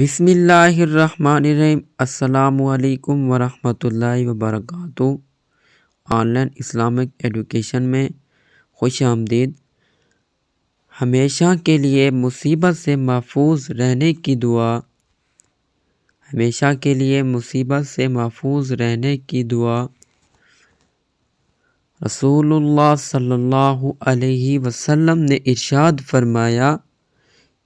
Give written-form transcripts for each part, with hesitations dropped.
بسم اللہ الرحمن الرحیم۔ السلام علیکم ورحمۃ اللہ وبرکاتہ۔ آن لائن اسلامک ایڈوکیشن میں خوش آمدید۔ ہمیشہ کے لیے مصیبت سے محفوظ رہنے کی دعا۔ ہمیشہ کے لیے مصیبت سے محفوظ رہنے کی دعا۔ رسول اللہ صلی اللہ علیہ وسلم نے ارشاد فرمایا،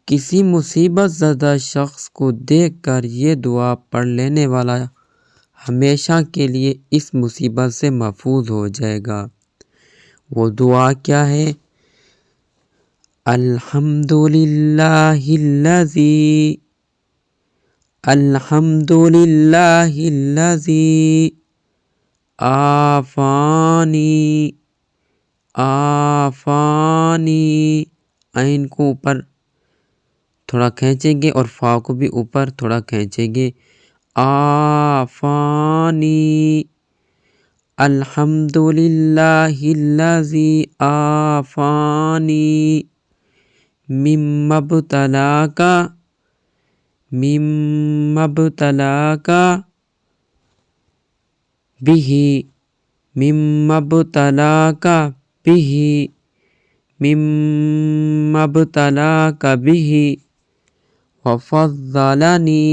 کسی مصیبت زدہ شخص کو دیکھ کر یہ دعا پڑھ لینے والا ہمیشہ کے لیے اس مصیبت سے محفوظ ہو جائے گا۔ وہ دعا کیا ہے؟ الحمدللہ الذی آفانی عین کو اوپر تھوڑا کھینچیں گے اور فا کو بھی اوپر تھوڑا کھینچیں گے۔ آفانی الحمدللہ الذی آفانی مما ابتلاک بہ وفضلنی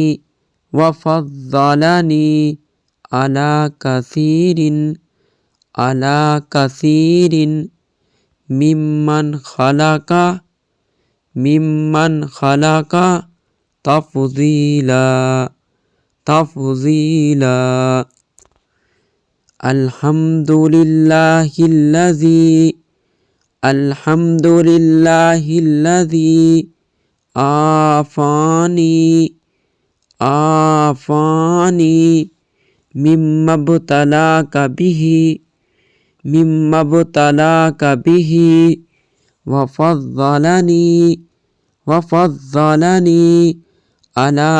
علی کثیر ممن خلق تفضیلا۔ الحمدللہ الذی آفانی مما ابتلاک بہ وفضلنی علی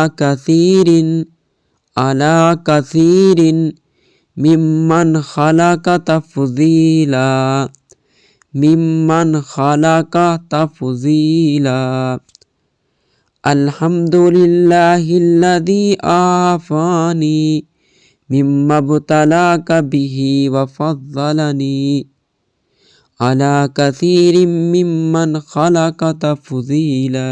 کثیر ممن خلق تفضیلا۔ الحمدللہ الذی آفانی مما ابتلاک بہ وفضلنی علی کثیر ممن خلق تفضیلا۔